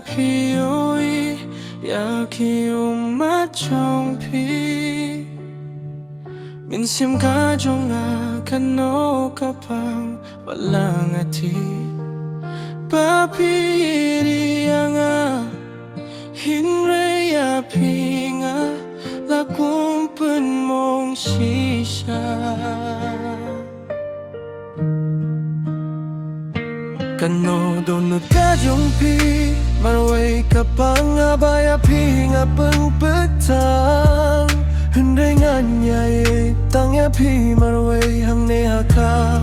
พี่โอ้ยอยากให้อยู่มาจองพี่Minsim ka jonga kano kapang walang ati Papiri nga hinreya pinga lakumpen mong sisa Kano donut ka jongpi marway kapang abaya pinga pengpetang Hendengan yai tang ya pi marway hang ne haka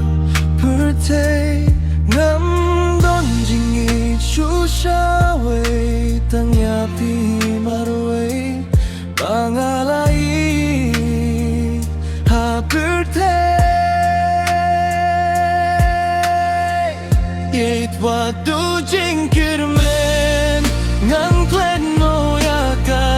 perte ngam don jingi chu sha wei tang ya pi marway pangalai ha perte Ieid wa du jing kirmen ngang klen no ya ka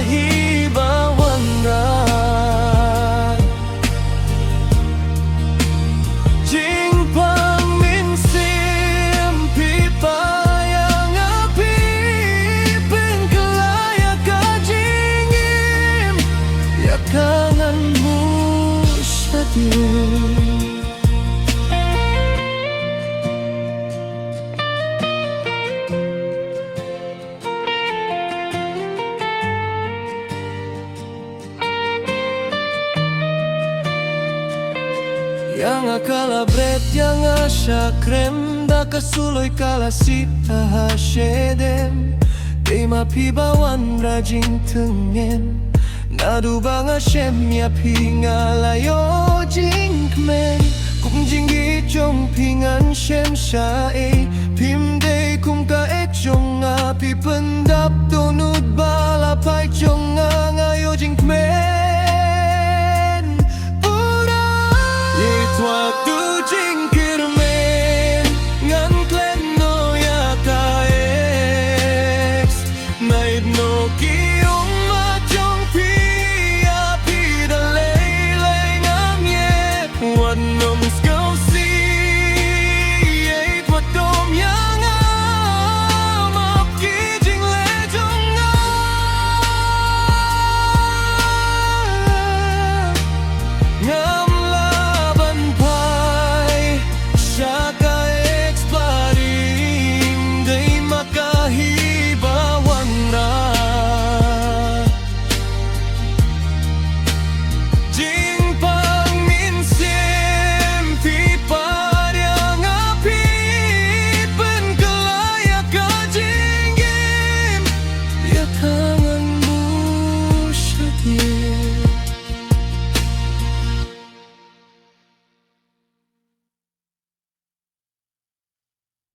Kahibawan ra Jing pang minsim pipayang api Pengkelaya ka jingim Yakangan mo sa din Yang akala bret yang asya krem da kasuloy kala sita hasyedem Di mapibawan rajing tengen Nadubang asyem ya pingalayo jing kmen Kung jing gijong pingan syem sya pim